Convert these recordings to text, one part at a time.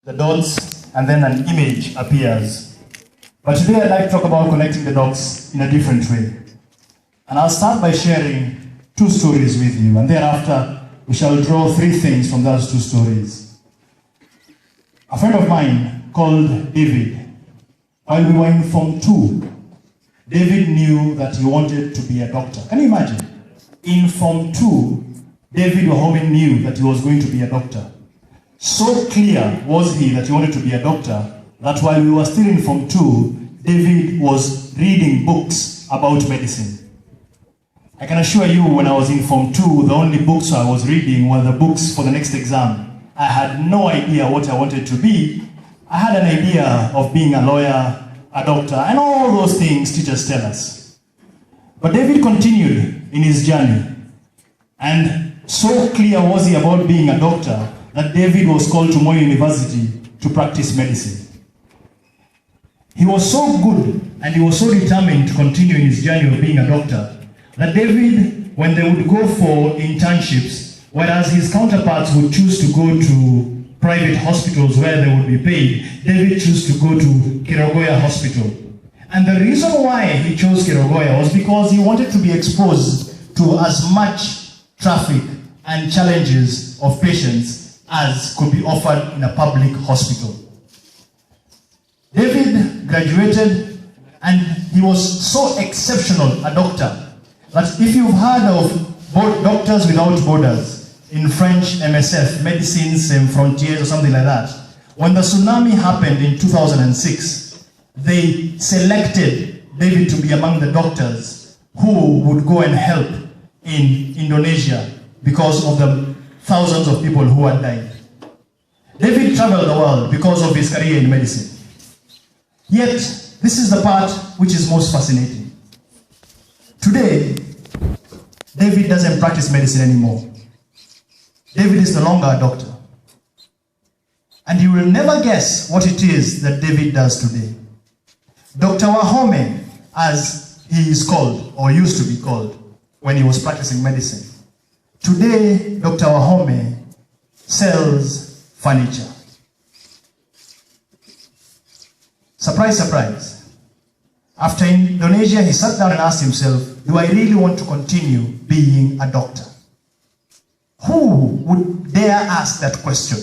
the dots, and then an image appears. But today I'd like to talk about connecting the dots in a different way. And I'll start by sharing 2 stories with you, and thereafter we shall draw 3 things from those 2 stories. A friend of mine called David, while we were in Form 2, David knew that he wanted to be a doctor. Can you imagine? In Form 2, David Wahome knew that he was going to be a doctor. So clear was he that he wanted to be a doctor that while we were still in Form 2, David was reading books about medicine. I can assure you, when I was in Form 2, the only books I was reading were the books for the next exam. I had no idea what I wanted to be. I had an idea of being a lawyer, a doctor, and all those things teachers tell us. But David continued in his journey. And so clear was he about being a doctor that David was called to Moi University to practice medicine. He was so good and he was so determined to continue in his journey of being a doctor that David, when they would go for internships, whereas his counterparts would choose to go to private hospitals where they would be paid, David chose to go to Kerogoya Hospital. And the reason why he chose Kerogoya was because he wanted to be exposed to as much traffic and challenges of patients as could be offered in a public hospital. David graduated and he was so exceptional a doctor that if you've heard of Doctors Without Borders, in French MSF, Médecins Sans Frontières or something like that, when the tsunami happened in 2006, they selected David to be among the doctors who would go and help in Indonesia because of the thousands of people who had died. David traveled the world because of his career in medicine. Yet, this is the part which is most fascinating. Today, David doesn't practice medicine anymore. David is no longer a doctor. And you will never guess what it is that David does today. Dr. Wahome, as he is called, or used to be called, when he was practicing medicine. Today, Dr. Wahome sells furniture. Surprise, surprise. After Indonesia, he sat down and asked himself, do I really want to continue being a doctor? Who would dare ask that question?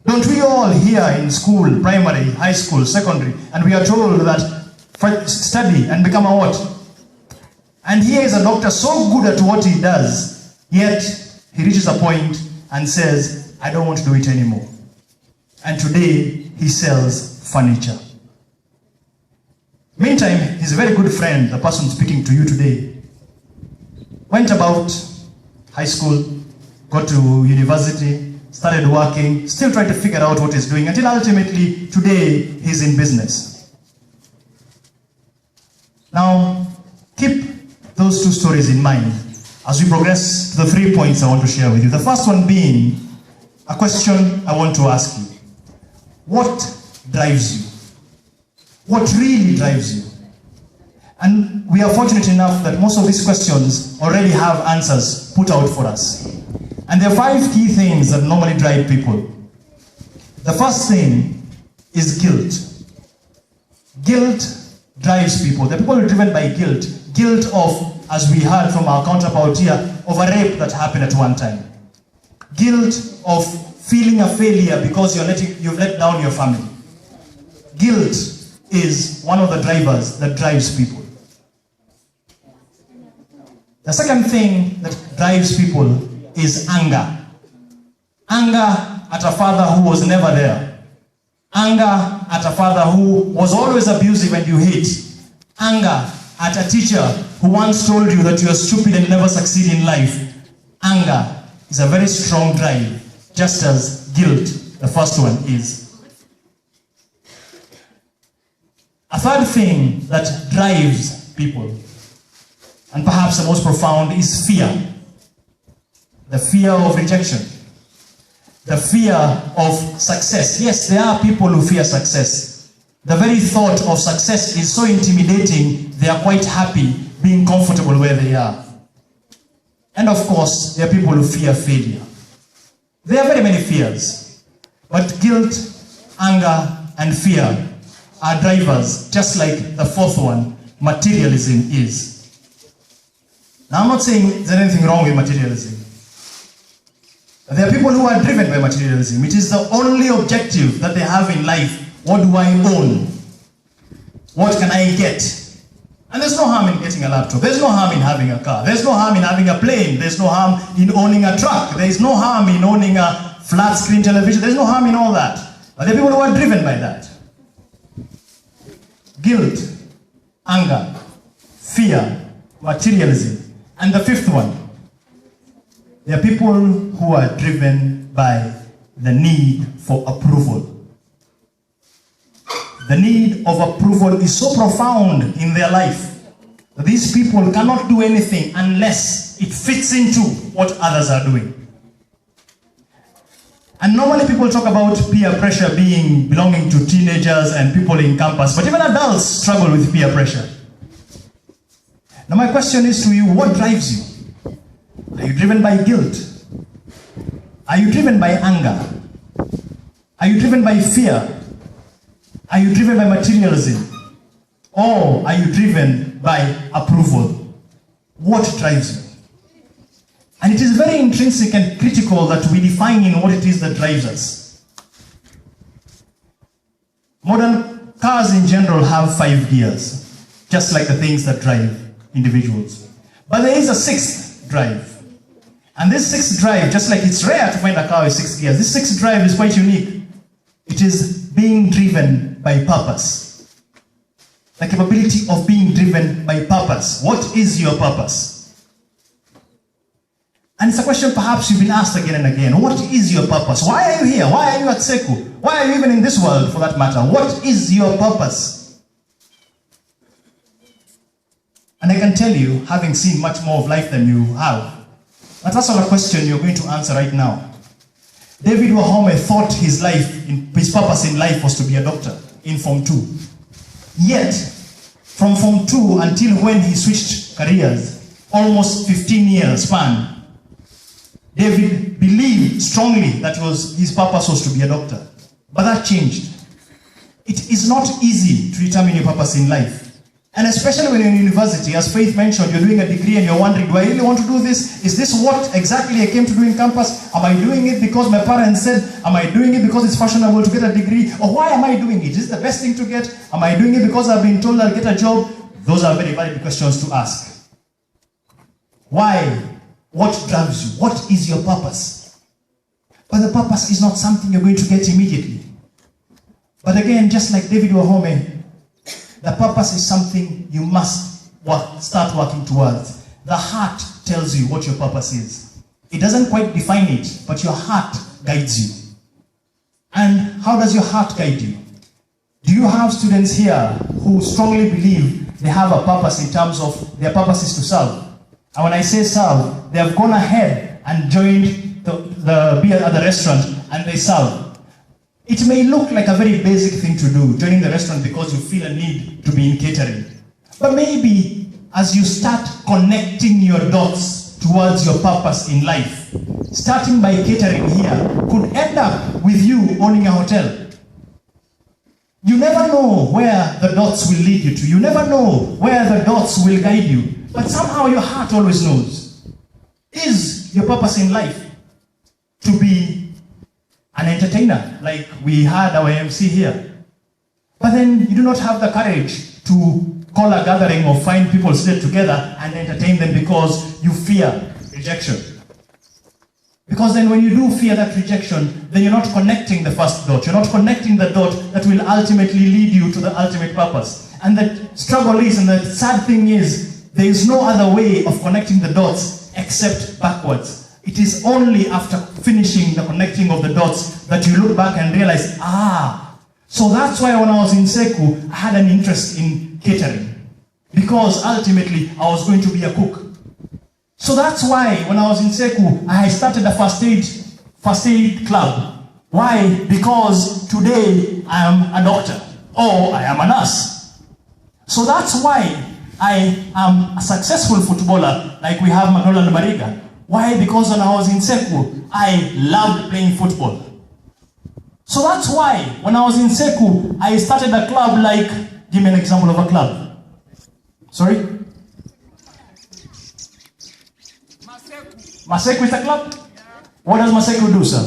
Don't we all here in school, primary, high school, secondary, and we are told that study and become a what? And here is a doctor so good at what he does, yet he reaches a point and says, I don't want to do it anymore. And today, he sells furniture. Meantime, his very good friend, the person speaking to you today, went about high school, got to university, started working, still trying to figure out what he's doing, until ultimately, today, he's in business. Now, keep those 2 stories in mind as we progress to the 3 points I want to share with you. The first one being a question I want to ask you. What drives you? What really drives you? And we are fortunate enough that most of these questions already have answers put out for us. And there are 5 key things that normally drive people. The first thing is guilt. Guilt drives people. The people are driven by guilt. Guilt of, as we heard from our counterpart here, of a rape that happened at one time. Guilt of feeling a failure because you've let down your family. Guilt is one of the drivers that drives people. The second thing that drives people is anger. Anger at a father who was never there. Anger at a father who was always abusive and you hate. Anger at a teacher who once told you that you are stupid and never succeed in life. Anger is a very strong drive, just as guilt, the first one, is. A third thing that drives people, and perhaps the most profound, is fear. The fear of rejection. The fear of success. Yes, there are people who fear success. The very thought of success is so intimidating, they are quite happy being comfortable where they are. And of course, there are people who fear failure. There are very many fears. But guilt, anger, and fear are drivers, just like the fourth one, materialism is. Now, I'm not saying there's anything wrong with materialism. There are people who are driven by materialism. It is the only objective that they have in life. What do I own? What can I get? And there's no harm in getting a laptop. There's no harm in having a car. There's no harm in having a plane. There's no harm in owning a truck. There's no harm in owning a flat screen television. There's no harm in all that. But there are people who are driven by that. Guilt, anger, fear, materialism. And the fifth one, there are people who are driven by the need for approval. The need of approval is so profound in their life that these people cannot do anything unless it fits into what others are doing. And normally people talk about peer pressure belonging to teenagers and people in campus, but even adults struggle with peer pressure. Now my question is to you, what drives you? Are you driven by guilt? Are you driven by anger? Are you driven by fear? Are you driven by materialism? Or are you driven by approval? What drives you? And it is very intrinsic and critical that we define in what it is that drives us. Modern cars in general have 5 gears, just like the things that drive individuals. But there is a 6th drive. And this 6th drive, just like it's rare to find a car with 6 gears, this 6th drive is quite unique. It is being driven by purpose. The capability of being driven by purpose. What is your purpose? And it's a question perhaps you've been asked again and again. What is your purpose? Why are you here? Why are you at SEKU? Why are you even in this world for that matter? What is your purpose? And I can tell you, having seen much more of life than you have, that's not a question you're going to answer right now. David Wahome thought his purpose in life was to be a doctor in Form 2. Yet, from Form 2 until when he switched careers, almost 15 years span, David believed strongly that his purpose was to be a doctor. But that changed. It is not easy to determine your purpose in life. And especially when you're in university, as Faith mentioned, you're doing a degree and you're wondering, do I really want to do this? Is this what exactly I came to do in campus? Am I doing it because my parents said? Am I doing it because it's fashionable to get a degree? Or why am I doing it? Is it the best thing to get? Am I doing it because I've been told I'll get a job? Those are very valid questions to ask. Why? What drives you? What is your purpose? But the purpose is not something you're going to get immediately. But again, just like David Wahome, the purpose is something you must start working towards. The heart tells you what your purpose is. It doesn't quite define it, but your heart guides you. And how does your heart guide you? Do you have students here who strongly believe they have a purpose in terms of their purpose is to serve? And when I say serve, they have gone ahead and joined the beer at the restaurant and they serve. It may look like a very basic thing to do, joining the restaurant because you feel a need to be in catering. But maybe as you start connecting your dots towards your purpose in life, starting by catering here could end up with you owning a hotel. You never know where the dots will lead you to. You never know where the dots will guide you. But somehow your heart always knows. Is your purpose in life to be an entertainer, like we had our MC here? But then you do not have the courage to call a gathering or find people seated together and entertain them because you fear rejection. Because then when you do fear that rejection, then you're not connecting the first dot. You're not connecting the dot that will ultimately lead you to the ultimate purpose. And the struggle is, and the sad thing is, there is no other way of connecting the dots except backwards. It is only after finishing the connecting of the dots that you look back and realize, so that's why when I was in SEKU, I had an interest in catering. Because ultimately, I was going to be a cook. So that's why when I was in SEKU, I started a first aid club. Why? Because today, I am a doctor. Or I am a nurse. So that's why I am a successful footballer, like we have Manola and Mariga. Why? Because when I was in SEKU, I loved playing football. So that's why when I was in SEKU, I started a club like, give me an example of a club. Sorry? Maseku is a club? Yeah. What does Maseku do, sir?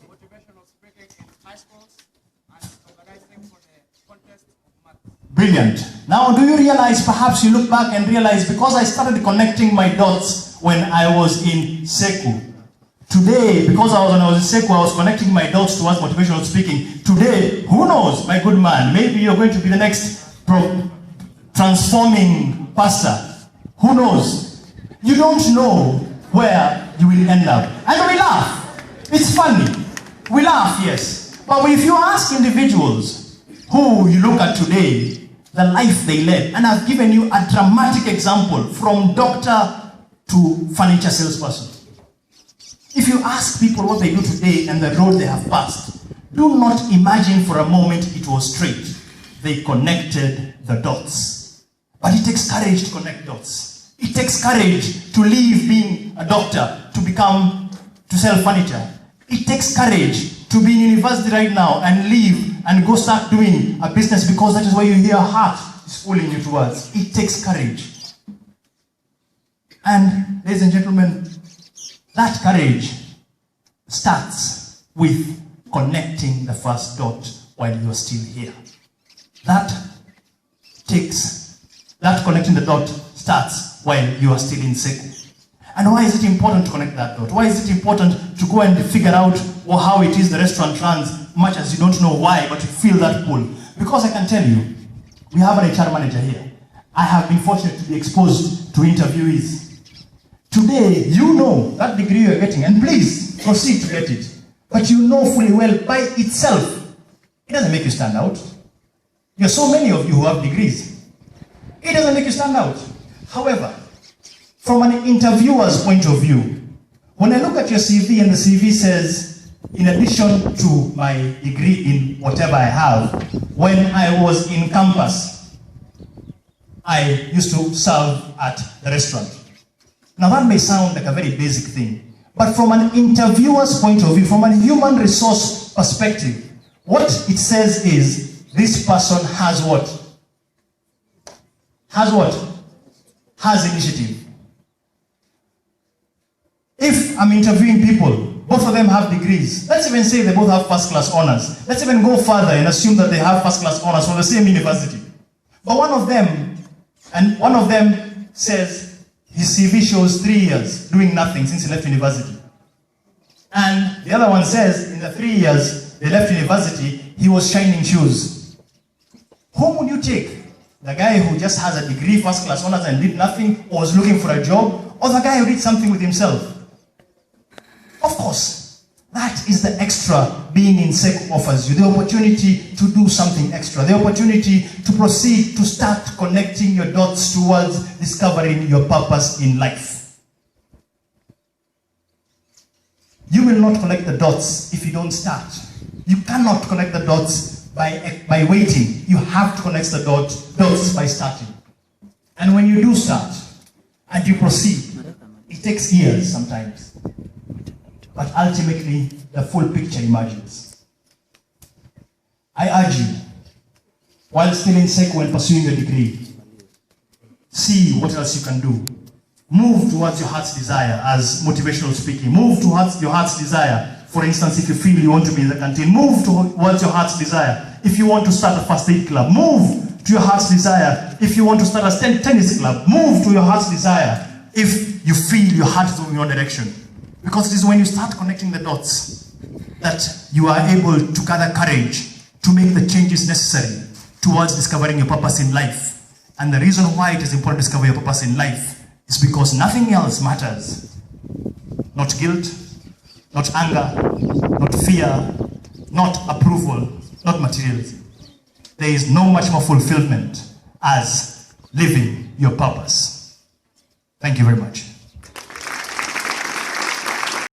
Motivational speaking in high schools and organizing for the contest of math. Brilliant. Now, do you realize, perhaps you look back and realize, because I started connecting my dots when I was in SEKU. Today, because when I was in SEKU, I was connecting my dots towards motivational speaking. Today, who knows, my good man, maybe you're going to be the next transforming pastor. Who knows? You don't know where you will end up. And we laugh. It's funny. We laugh, yes. But if you ask individuals who you look at today, the life they led, and I've given you a dramatic example from doctor to furniture salesperson. If you ask people what they do today and the road they have passed, do not imagine for a moment it was straight. They connected the dots. But it takes courage to connect dots. It takes courage to leave being a doctor to sell furniture. It takes courage to be in university right now and leave and go start doing a business because that is where your heart is pulling you towards. It takes courage. And ladies and gentlemen, that courage starts with connecting the first dot while you are still here. That connecting the dot starts while you are still in SEKU. And why is it important to connect that dot? Why is it important to go and figure out how it is the restaurant runs, much as you don't know why, but you feel that pull? Because I can tell you, we have an HR manager here. I have been fortunate to be exposed to interviewees. Today, you know that degree you're getting, and please proceed to get it. But you know fully well by itself, it doesn't make you stand out. There are so many of you who have degrees. It doesn't make you stand out. However, from an interviewer's point of view, when I look at your CV and the CV says, in addition to my degree in whatever I have, when I was in campus, I used to serve at the restaurant. Now that may sound like a very basic thing, but from an interviewer's point of view, from a human resource perspective, what it says is, this person has what? Has what? Has initiative. If I'm interviewing people, both of them have degrees. Let's even say they both have first-class honors. Let's even go further and assume that they have first-class honors from the same university. But one of them says, his CV shows 3 years doing nothing since he left university. And the other one says, in the 3 years they left university, he was shining shoes. Whom would you take? The guy who just has a degree, first class honors, and did nothing, or was looking for a job, or the guy who did something with himself? Of course, that is the extra being in SEKU offers you, the opportunity to do something extra, the opportunity to proceed to start connecting your dots towards discovering your purpose in life. You will not connect the dots if you don't start. You cannot connect the dots by waiting. You have to connect the dots by starting. And when you do start and you proceed, it takes years sometimes. But ultimately, the full picture emerges. I urge you, while still in SEKU and pursuing your degree, see what else you can do. Move towards your heart's desire as motivational speaking. Move towards your heart's desire. For instance, if you feel you want to be in the canteen, move towards your heart's desire. If you want to start a first aid club, move to your heart's desire. If you want to start a tennis club, move to your heart's desire. If you feel your heart is moving in your direction. Because it is when you start connecting the dots that you are able to gather courage to make the changes necessary towards discovering your purpose in life. And the reason why it is important to discover your purpose in life is because nothing else matters. Not guilt, not anger, not fear, not approval, not materialism. There is no much more fulfillment as living your purpose. Thank you very much.